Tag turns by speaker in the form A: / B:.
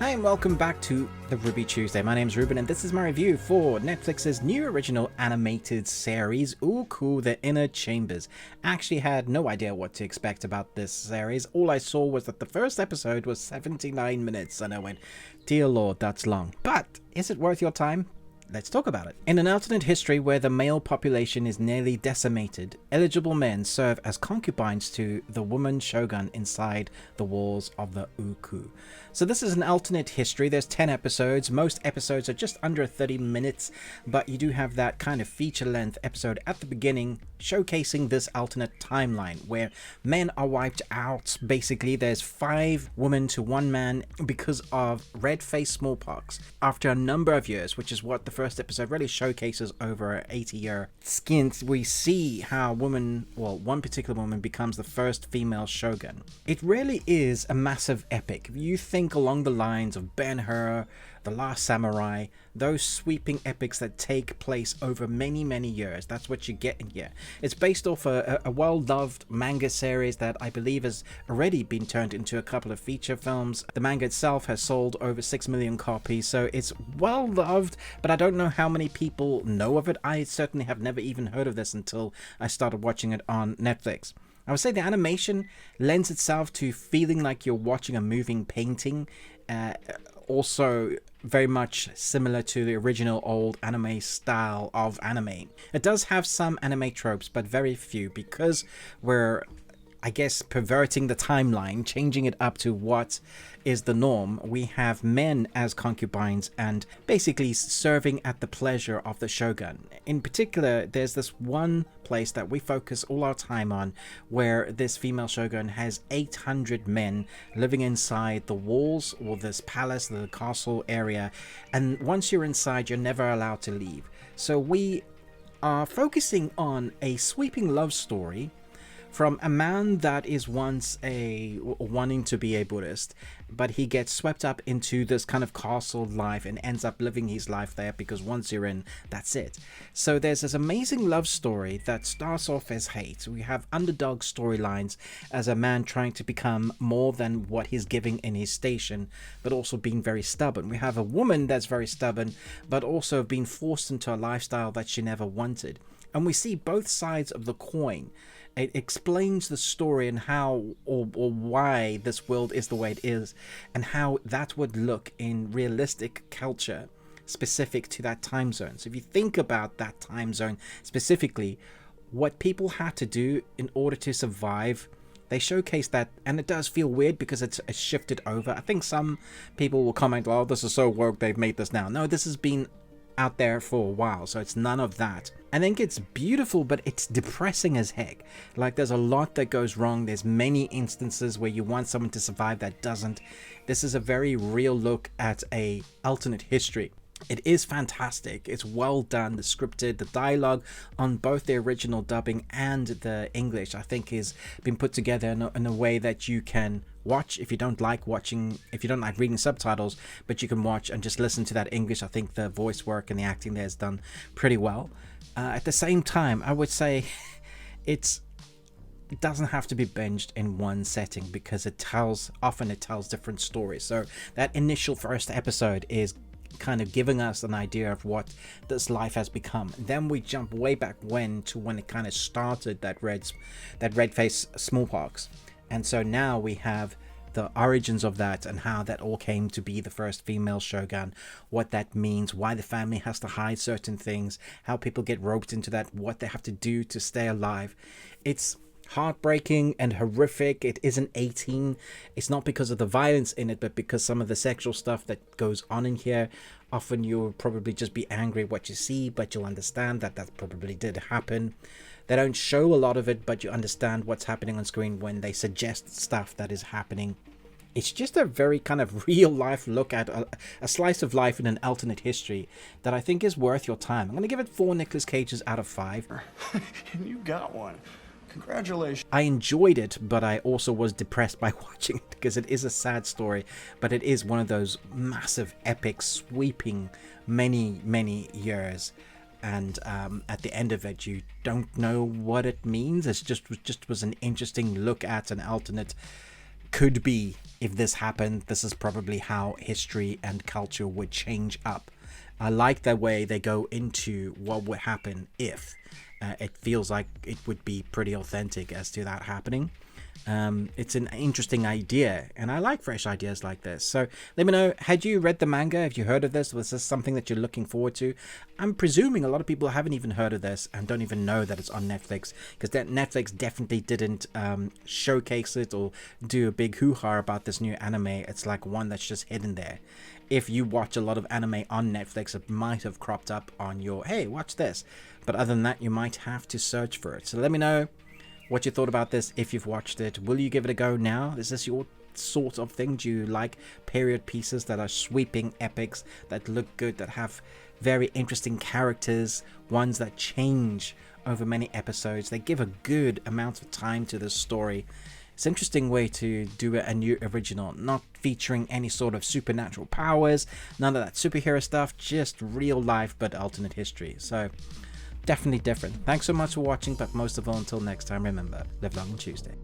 A: Hi and welcome back to the Ruby Tuesday. My name's Ruben and this is my review for Netflix's new original animated series, Ōoku, The Inner Chambers. I actually had no idea what to expect about this series. All I saw was that the first episode was 79 minutes and I went, dear Lord, that's long. But is it worth your time? Let's talk about it. In an alternate history where the male population is nearly decimated, eligible men serve as concubines to the woman shogun inside the walls of the Ōoku. So this is an alternate history. There's 10 episodes. Most episodes are just under 30 minutes, but you do have that kind of feature-length episode at the beginning showcasing this alternate timeline where men are wiped out. Basically, there's 5 women to 1 man because of red-face smallpox after a number of years, which is what the first episode really showcases over an 80-year stint. We see how one particular woman becomes the first female shogun. It really is a massive epic. If you think along the lines of Ben-Hur, The Last Samurai, those sweeping epics that take place over many, many years. That's what you get in here. It's based off a well-loved manga series that I believe has already been turned into a couple of feature films. The manga itself has sold over 6 million copies, so it's well-loved, but I don't know how many people know of it. I certainly have never even heard of this until I started watching it on Netflix. I would say the animation lends itself to feeling like you're watching a moving painting. Also very much similar to the original old anime style of anime. It does have some anime tropes, but very few, because we're, I guess, perverting the timeline, changing it up to what is the norm. We have men as concubines and basically serving at the pleasure of the shogun. In particular, there's this one place that we focus all our time on where this female shogun has 800 men living inside the walls or this palace, the castle area, and once you're inside, you're never allowed to leave. So we are focusing on a sweeping love story from a man that is once wanting to be a Buddhist, but he gets swept up into this kind of castle life and ends up living his life there because once you're in, that's it. So there's this amazing love story that starts off as hate. We have underdog storylines as a man trying to become more than what he's giving in his station, but also being very stubborn. We have a woman that's very stubborn, but also being forced into a lifestyle that she never wanted. And we see both sides of the coin. It explains the story and how or why this world is the way it is and how that would look in realistic culture specific to that time zone. So if you think about that time zone specifically, what people had to do in order to survive, they showcase that, and it does feel weird because it's shifted over. I think some people will comment, oh, this is so woke, they've made this now. No, this has been out there for a while, so it's none of that. I think it's beautiful, but it's depressing as heck. Like, there's a lot that goes wrong. There's many instances where you want someone to survive that doesn't. This is a very real look at a alternate history. It is fantastic. It's well done. The scripted, the dialogue on both the original dubbing and the English, I think, is been put together in a way that you can watch if you don't like watching, if you don't like reading subtitles, but you can watch and just listen to that English. I think the voice work and the acting there is done pretty well. At the same time, I would say it doesn't have to be binged in one setting because often it tells different stories. So that initial first episode is kind of giving us an idea of what this life has become. Then we jump way back to when it kind of started, that red face smallpox. And so now we have the origins of that and how that all came to be the first female shogun, what that means, why the family has to hide certain things, how people get roped into that, what they have to do to stay alive. It's heartbreaking and horrific. It isn't 18. It's not because of the violence in it, but because some of the sexual stuff that goes on in here. Often you'll probably just be angry at what you see, but you'll understand that that probably did happen. They don't show a lot of it, but you understand what's happening on screen when they suggest stuff that is happening. It's just a very kind of real life look at a slice of life in an alternate history that I think is worth your time. I'm going to give it 4 Nicolas Cages out of 5.
B: You got one. Congratulations.
A: I enjoyed it, but I also was depressed by watching it because it is a sad story, but it is one of those massive, epic, sweeping many, many years. And at the end of it, you don't know what it means. It just was an interesting look at an alternate could be, if this happened, this is probably how history and culture would change up. I like the way they go into what would happen if. It feels like it would be pretty authentic as to that happening. It's an interesting idea, and I like fresh ideas like this. So let me know, had you read the manga? Have you heard of this? Was this something that you're looking forward to? I'm presuming a lot of people haven't even heard of this and don't even know that it's on Netflix, because Netflix definitely didn't showcase it or do a big hoo-ha about this new anime. It's like one that's just hidden there. If you watch a lot of anime on Netflix, it might have cropped up on your, hey, watch this. But other than that, you might have to search for it. So let me know what you thought about this if you've watched it. Will you give it a go now? Is this your sort of thing? Do you like period pieces that are sweeping epics, that look good, that have very interesting characters, ones that change over many episodes? They give a good amount of time to the story. It's an interesting way to do a new original, not featuring any sort of supernatural powers, none of that superhero stuff, just real life but alternate history. So definitely different. Thanks so much for watching, but most of all, until next time, remember, live long and Tuesday.